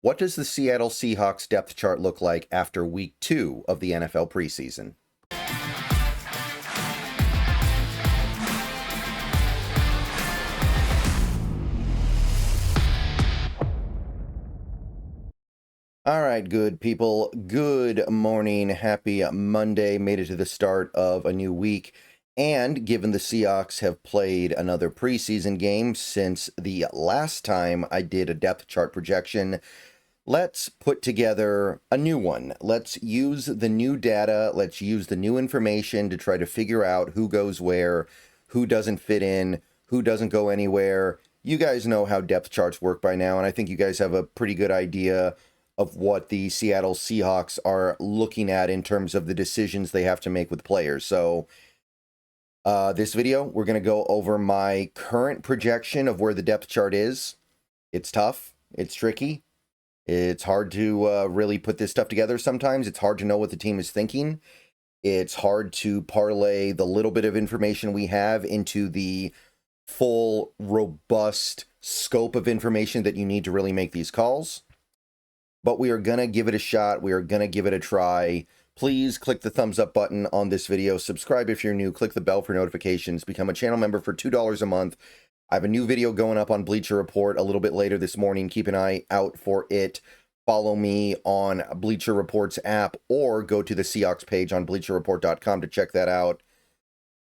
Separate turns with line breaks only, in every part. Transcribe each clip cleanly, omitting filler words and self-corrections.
What does the Seattle Seahawks depth chart look like after week 2 of the NFL preseason? All right, good people. Good morning. Happy Monday. Made it to the start of a new week. And given the Seahawks have played another preseason game since the last time I did a depth chart projection, let's put together a new one. Let's use the new data. Let's use the new information to try to figure out who goes where, who doesn't fit in, who doesn't go anywhere. You guys know how depth charts work by now, and I think you guys have a pretty good idea of what the Seattle Seahawks are looking at in terms of the decisions they have to make with players. So this video, we're going to go over my current projection of where the depth chart is. It's tough. It's tricky. It's hard to really put this stuff together sometimes. It's hard to know what the team is thinking. It's hard to parlay the little bit of information we have into the full, robust scope of information that you need to really make these calls. But we are going to give it a shot. We are going to give it a try. Please click the thumbs up button on this video. Subscribe if you're new. Click the bell for notifications. Become a channel member for $2 a month. I have a new video going up on Bleacher Report a little bit later this morning. Keep an eye out for it. Follow me on Bleacher Report's app or go to the Seahawks page on bleacherreport.com to check that out.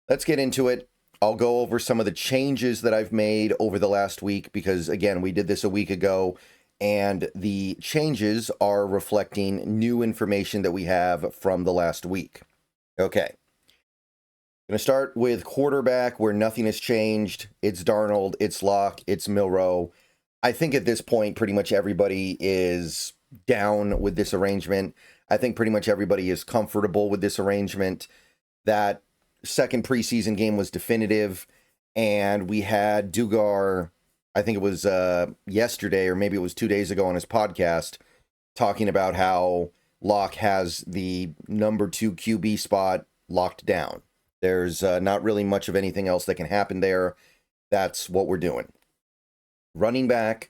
Let's get into it. I'll go over some of the changes that I've made over the last week because, again, we did this a week ago, and the changes are reflecting new information that we have from the last week. Okay. Going to start with quarterback where nothing has changed. It's Darnold, it's Locke, it's Milroe. I think at this point, pretty much everybody is down with this arrangement. I think pretty much everybody is comfortable with this arrangement. That second preseason game was definitive, and we had Dugar, I think it was yesterday or maybe it was 2 days ago on his podcast, talking about how Locke has the number 2 QB spot locked down. There's not really much of anything else that can happen there. That's what we're doing. Running back,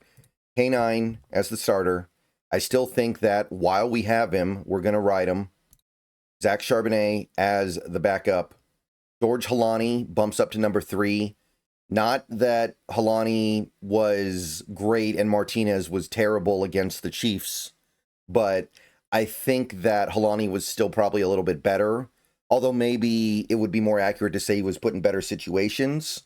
K9 as the starter. I still think that while we have him, we're going to ride him. Zach Charbonnet as the backup. George Halani bumps up to number 3. Not that Halani was great and Martinez was terrible against the Chiefs, but I think that Halani was still probably a little bit better. Although maybe it would be more accurate to say he was put in better situations.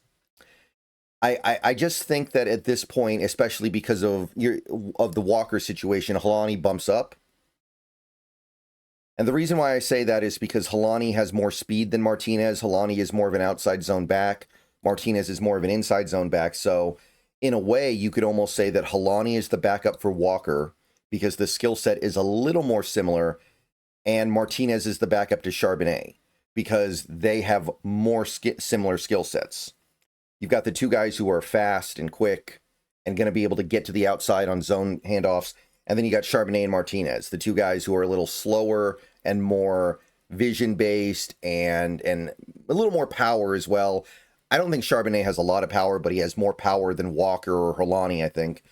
I just think that at this point, especially because of the Walker situation, Halani bumps up. And the reason why I say that is because Halani has more speed than Martinez. Halani is more of an outside zone back. Martinez is more of an inside zone back. So in a way, you could almost say that Halani is the backup for Walker because the skill set is a little more similar. And Martinez is the backup to Charbonnet because they have more similar skill sets. You've got the two guys who are fast and quick and going to be able to get to the outside on zone handoffs. And then you got Charbonnet and Martinez, the two guys who are a little slower and more vision-based and a little more power as well. I don't think Charbonnet has a lot of power, but he has more power than Walker or Halani, I think.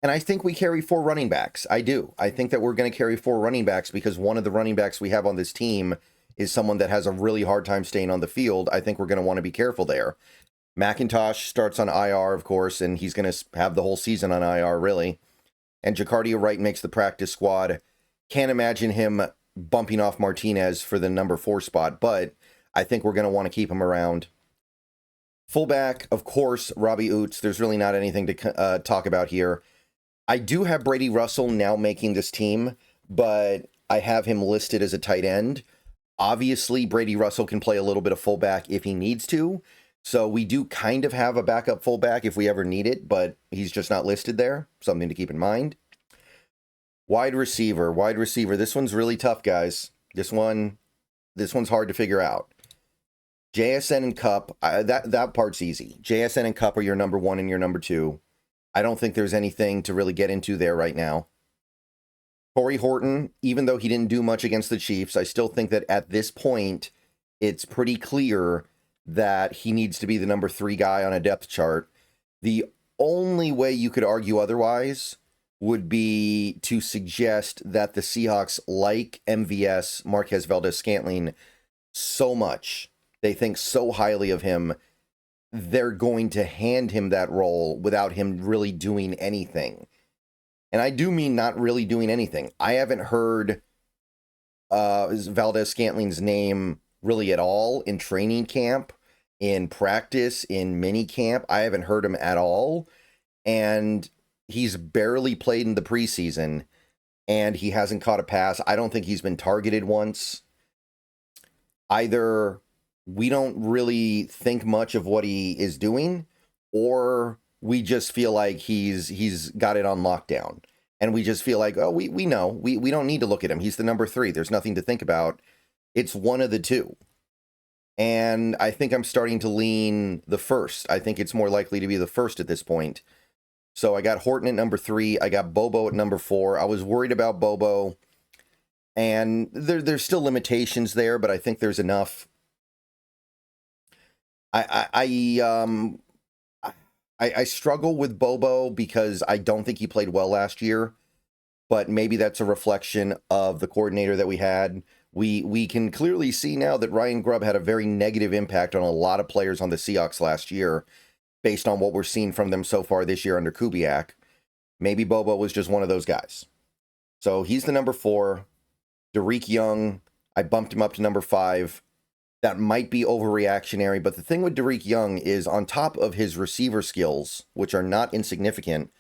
And I think we carry 4 running backs. I do. I think that we're going to carry 4 running backs because one of the running backs we have on this team is someone that has a really hard time staying on the field. I think we're going to want to be careful there. McIntosh starts on IR, of course, and he's going to have the whole season on IR, really. And Jacardia Wright makes the practice squad. Can't imagine him bumping off Martinez for the number 4 spot, but I think we're going to want to keep him around. Fullback, of course, Robbie Oots. There's really not anything to talk about here. I do have Brady Russell now making this team, but I have him listed as a tight end. Obviously, Brady Russell can play a little bit of fullback if he needs to. So we do kind of have a backup fullback if we ever need it, but he's just not listed there. Something to keep in mind. Wide receiver. This one's really tough, guys. This one's hard to figure out. JSN and Cup, that part's easy. JSN and Cup are your number 1 and your number 2. I don't think there's anything to really get into there right now. Corey Horton, even though he didn't do much against the Chiefs, I still think that at this point, it's pretty clear that he needs to be the number 3 guy on a depth chart. The only way you could argue otherwise would be to suggest that the Seahawks like MVS, Marquez Valdes-Scantling, so much. They think so highly of him. They're going to hand him that role without him really doing anything. And I do mean not really doing anything. I haven't heard Valdes-Scantling's name really at all in training camp, in practice, in mini camp. I haven't heard him at all. And he's barely played in the preseason, and he hasn't caught a pass. I don't think he's been targeted once. Either we don't really think much of what he is doing, or we just feel like he's got it on lockdown. And we just feel like, oh, we know. We don't need to look at him. He's the number 3. There's nothing to think about. It's one of the two. And I think I'm starting to lean the first. I think it's more likely to be the first at this point. So I got Horton at number 3. I got Bobo at number 4. I was worried about Bobo. And there's still limitations there, but I think there's enough. I struggle with Bobo because I don't think he played well last year, but maybe that's a reflection of the coordinator that we had. We can clearly see now that Ryan Grubb had a very negative impact on a lot of players on the Seahawks last year, based on what we're seeing from them so far this year under Kubiak. Maybe Bobo was just one of those guys. So he's the number 4. Derek Young, I bumped him up to number 5. That might be overreactionary, but the thing with Derek Young is, on top of his receiver skills, which are not insignificant,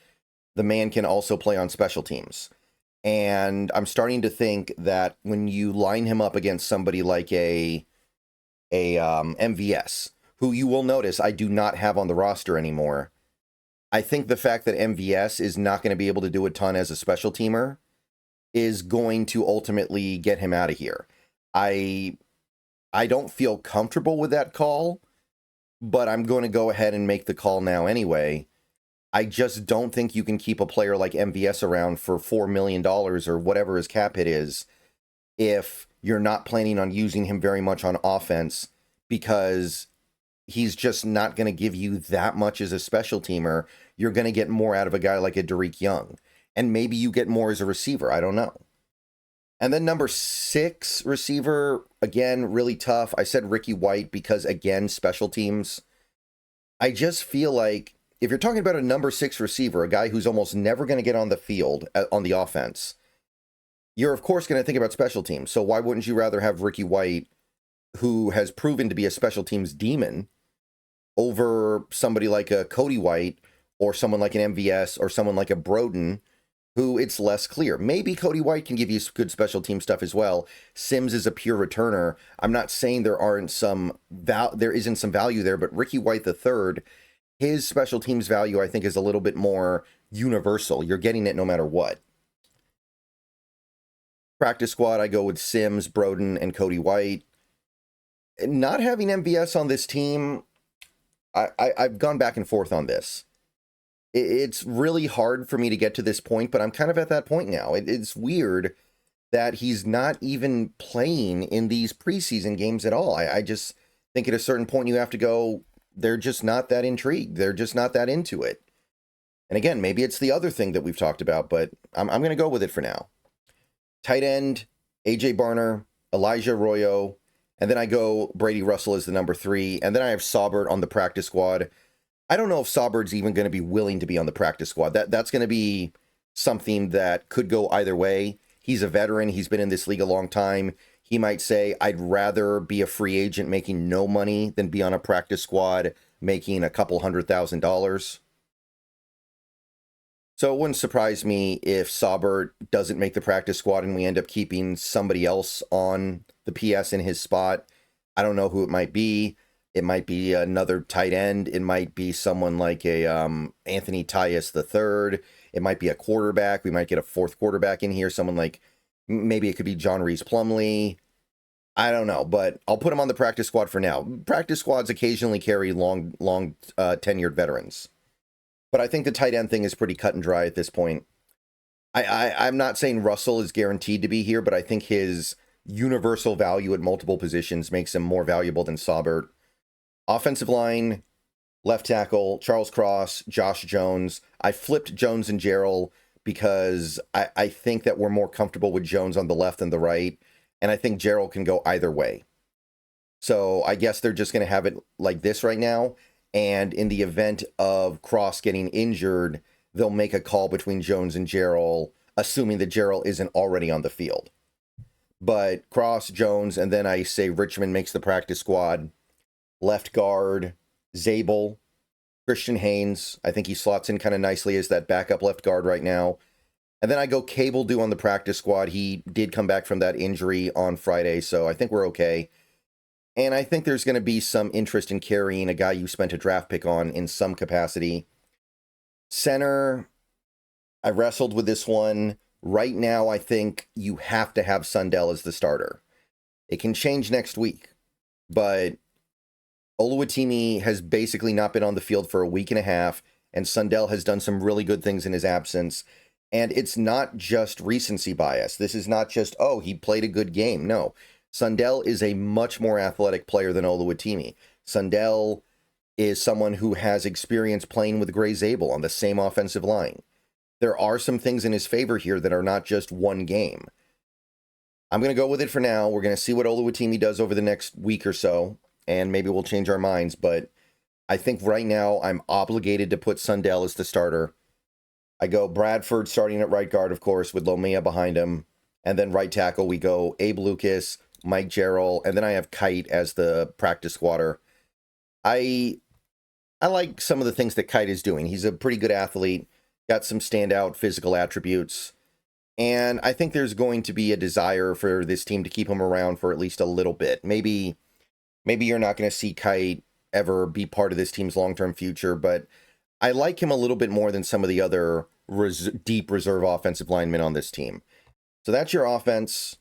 the man can also play on special teams. And I'm starting to think that when you line him up against somebody like a MVS, who you will notice I do not have on the roster anymore, I think the fact that MVS is not going to be able to do a ton as a special teamer is going to ultimately get him out of here. I don't feel comfortable with that call, but I'm going to go ahead and make the call now anyway. I just don't think you can keep a player like MVS around for $4 million or whatever his cap hit is if you're not planning on using him very much on offense, because he's just not going to give you that much as a special teamer. You're going to get more out of a guy like a Derek Young. And maybe you get more as a receiver. I don't know. And then number 6 receiver, again, really tough. I said Ricky White because, again, special teams. I just feel like if you're talking about a number 6 receiver, a guy who's almost never going to get on the field on the offense, you're, of course, going to think about special teams. So why wouldn't you rather have Ricky White, who has proven to be a special teams demon, over somebody like a Cody White or someone like an MVS or someone like a Broden, who it's less clear. Maybe Cody White can give you good special team stuff as well. Sims is a pure returner. I'm not saying there isn't some value there, but Ricky White III, his special teams value, I think, is a little bit more universal. You're getting it no matter what. Practice squad, I go with Sims, Broden, and Cody White. Not having MVS on this team, I've gone back and forth on this. It's really hard for me to get to this point, but I'm kind of at that point now. It's weird that he's not even playing in these preseason games at all. I just think at a certain point you have to go, they're just not that intrigued. They're just not that into it. And again, maybe it's the other thing that we've talked about, but I'm going to go with it for now. Tight end, AJ Barner, Elijah Arroyo, and then I go Brady Russell as the number 3, and then I have Saubert on the practice squad. I don't know if Saubert's even going to be willing to be on the practice squad. That's going to be something that could go either way. He's a veteran. He's been in this league a long time. He might say, I'd rather be a free agent making no money than be on a practice squad making a couple $100,000. So it wouldn't surprise me if Saubert doesn't make the practice squad and we end up keeping somebody else on the PS in his spot. I don't know who it might be. It might be another tight end. It might be someone like a Anthony Tyus III. It might be a quarterback. We might get a 4th quarterback in here. Someone like, maybe it could be John Reese Plumlee. I don't know, but I'll put him on the practice squad for now. Practice squads occasionally carry long tenured veterans. But I think the tight end thing is pretty cut and dry at this point. I'm not saying Russell is guaranteed to be here, but I think his universal value at multiple positions makes him more valuable than Saubert. Offensive line, left tackle, Charles Cross, Josh Jones. I flipped Jones and Gerald because I think that we're more comfortable with Jones on the left than the right, and I think Gerald can go either way. So I guess they're just going to have it like this right now, and in the event of Cross getting injured, they'll make a call between Jones and Gerald, assuming that Gerald isn't already on the field. But Cross, Jones, and then I say Richmond makes the practice squad. Left guard, Zabel, Christian Haynes. I think he slots in kind of nicely as that backup left guard right now. And then I go Cable Dew on the practice squad. He did come back from that injury on Friday, so I think we're okay. And I think there's going to be some interest in carrying a guy you spent a draft pick on in some capacity. Center, I wrestled with this one. Right now, I think you have to have Sundell as the starter. It can change next week, but Oluwatimi has basically not been on the field for a week and a half, and Sundell has done some really good things in his absence. And it's not just recency bias. This is not just, oh, he played a good game. No, Sundell is a much more athletic player than Oluwatimi. Sundell is someone who has experience playing with Gray Zabel on the same offensive line. There are some things in his favor here that are not just one game. I'm going to go with it for now. We're going to see what Oluwatimi does over the next week or so, and maybe we'll change our minds. But I think right now I'm obligated to put Sundell as the starter. I go Bradford starting at right guard, of course, with Lomea behind him. And then right tackle, we go Abe Lucas, Mike Gerald, and then I have Kite as the practice squatter. I like some of the things that Kite is doing. He's a pretty good athlete, got some standout physical attributes, and I think there's going to be a desire for this team to keep him around for at least a little bit. Maybe you're not going to see Kite ever be part of this team's long-term future, but I like him a little bit more than some of the other deep reserve offensive linemen on this team. So that's your offense.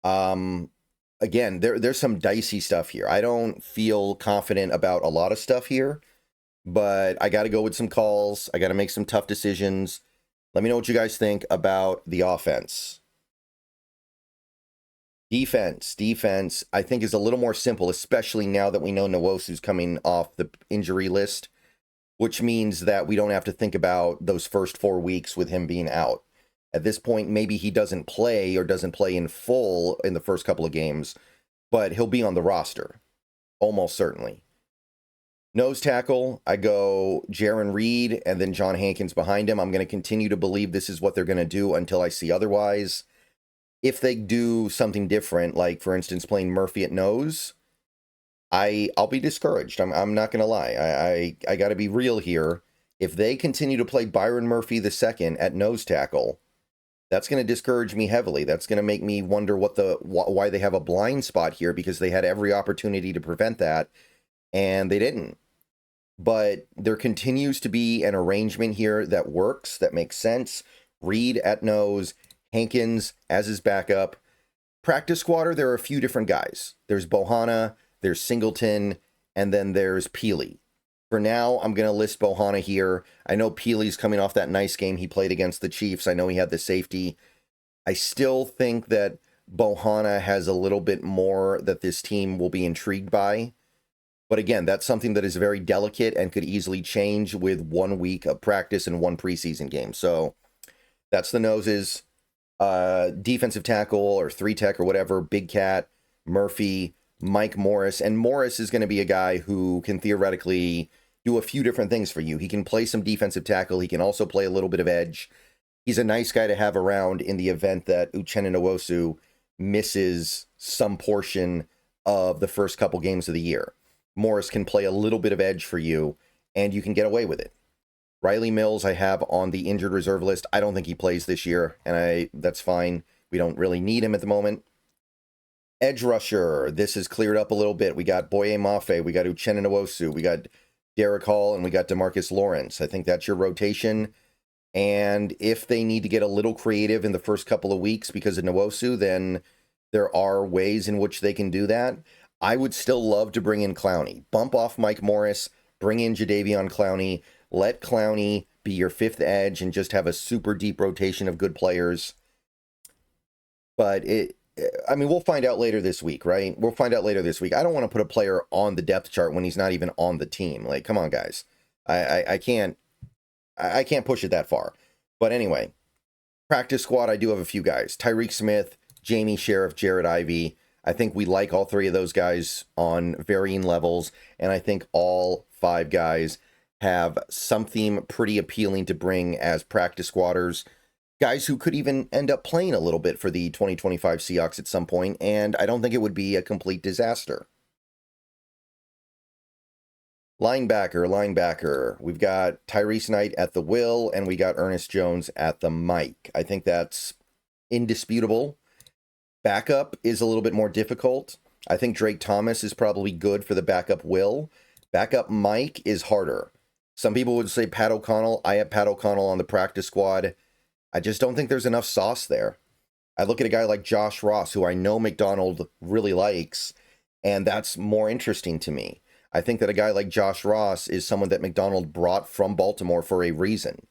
Again, there's some dicey stuff here. I don't feel confident about a lot of stuff here, but I got to go with some calls. I got to make some tough decisions. Let me know what you guys think about the offense. Defense, I think is a little more simple, especially now that we know Nwosu's coming off the injury list, which means that we don't have to think about those first 4 weeks with him being out. At this point, maybe he doesn't play or doesn't play in full in the first couple of games, but he'll be on the roster, almost certainly. Nose tackle, I go Jaron Reed and then John Hankins behind him. I'm going to continue to believe this is what they're going to do until I see otherwise. If they do something different, like, for instance, playing Murphy at nose, I'll be discouraged. I'm not going to lie. I got to be real here. If they continue to play Byron Murphy II at nose tackle, that's going to discourage me heavily. That's going to make me wonder why they have a blind spot here, because they had every opportunity to prevent that, and they didn't. But there continues to be an arrangement here that works, that makes sense. Reed at nose, Hankins as his backup. Practice squatter, there are a few different guys. There's Bohanna, there's Singleton, and then there's Peely. For now, I'm going to list Bohanna here. I know Peely's coming off that nice game he played against the Chiefs. I know he had the safety. I still think that Bohanna has a little bit more that this team will be intrigued by. But again, that's something that is very delicate and could easily change with 1 week of practice and one preseason game. So that's the noses. Defensive tackle or 3-tech or whatever, Big Cat, Murphy, Mike Morris. And Morris is going to be a guy who can theoretically do a few different things for you. He can play some defensive tackle. He can also play a little bit of edge. He's a nice guy to have around in the event that Uchenna Nwosu misses some portion of the first couple games of the year. Morris can play a little bit of edge for you, and you can get away with it. Riley Mills I have on the injured reserve list. I don't think he plays this year, and that's fine. We don't really need him at the moment. Edge rusher, this has cleared up a little bit. We got Boye Mafe, we got Uchenna Nwosu, we got Derek Hall, and we got DeMarcus Lawrence. I think that's your rotation. And if they need to get a little creative in the first couple of weeks because of Nwosu, then there are ways in which they can do that. I would still love to bring in Clowney. Bump off Mike Morris, bring in Jadeveon Clowney, let Clowney be your fifth edge and just have a super deep rotation of good players. But we'll find out later this week, right? We'll find out later this week. I don't want to put a player on the depth chart when he's not even on the team. Like, come on, guys. I can't push it that far. But anyway, practice squad, I do have a few guys. Tyreek Smith, Jamie Sheriff, Jared Ivey. I think we like all three of those guys on varying levels, and I think all 5 guys have something pretty appealing to bring as practice squatters. Guys who could even end up playing a little bit for the 2025 Seahawks at some point, and I don't think it would be a complete disaster. Linebacker. We've got Tyrese Knight at the will, and we got Ernest Jones at the mic. I think that's indisputable. Backup is a little bit more difficult. I think Drake Thomas is probably good for the backup will. Backup Mike is harder. Some people would say Pat O'Connell. I have Pat O'Connell on the practice squad. I just don't think there's enough sauce there. I look at a guy like Josh Ross, who I know McDonald really likes, and that's more interesting to me. I think that a guy like Josh Ross is someone that McDonald brought from Baltimore for a reason.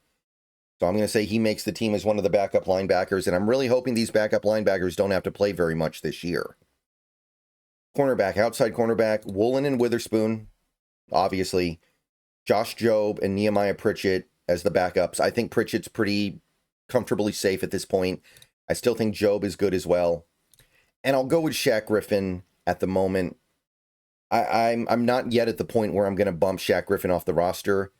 So I'm going to say he makes the team as one of the backup linebackers, and I'm really hoping these backup linebackers don't have to play very much this year. Cornerback, outside cornerback, Woolen and Witherspoon, obviously. Josh Jobe and Nehemiah Pritchett as the backups. I think Pritchett's pretty comfortably safe at this point. I still think Jobe is good as well. And I'll go with Shaq Griffin at the moment. I'm not yet at the point where I'm going to bump Shaq Griffin off the roster.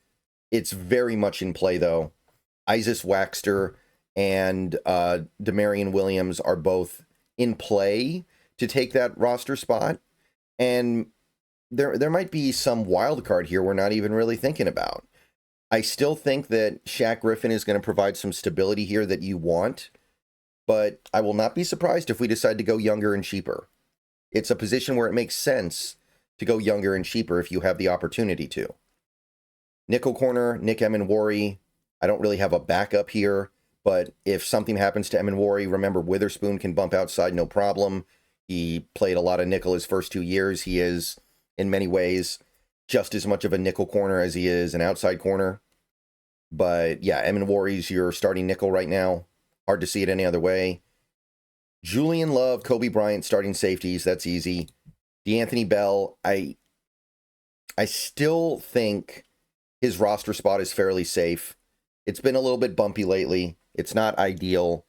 It's very much in play, though. Isis Waxter and Demarion Williams are both in play to take that roster spot. And there might be some wild card here we're not even really thinking about. I still think that Shaq Griffin is going to provide some stability here that you want, but I will not be surprised if we decide to go younger and cheaper. It's a position where it makes sense to go younger and cheaper if you have the opportunity to. Nickel corner, Nick Emenwari. I don't really have a backup here, but if something happens to Emenwari, remember Witherspoon can bump outside, no problem. He played a lot of nickel his first 2 years. He is, in many ways, just as much of a nickel corner as he is an outside corner. But yeah, Emenwari's your starting nickel right now. Hard to see it any other way. Julian Love, Kobe Bryant starting safeties. That's easy. DeAnthony Bell, I still think his roster spot is fairly safe. It's been a little bit bumpy lately. It's not ideal,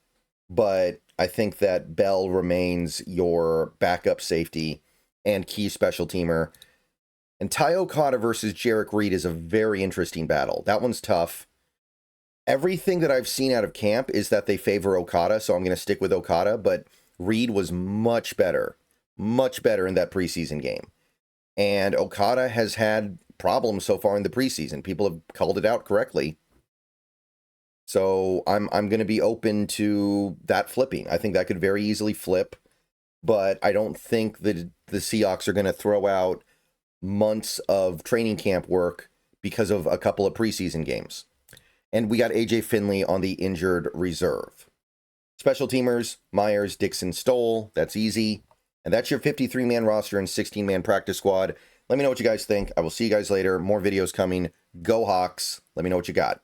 but I think that Bell remains your backup safety and key special teamer. And Ty Okada versus Jarek Reed is a very interesting battle. That one's tough. Everything that I've seen out of camp is that they favor Okada, so I'm going to stick with Okada, but Reed was much better in that preseason game. And Okada has had problems so far in the preseason. People have called it out correctly. So I'm going to be open to that flipping. I think that could very easily flip, but I don't think that the Seahawks are going to throw out months of training camp work because of a couple of preseason games. And we got AJ Finley on the injured reserve. Special teamers, Myers, Dixon, Stoll. That's easy. And that's your 53-man roster and 16-man practice squad. Let me know what you guys think. I will see you guys later. More videos coming. Go Hawks. Let me know what you got.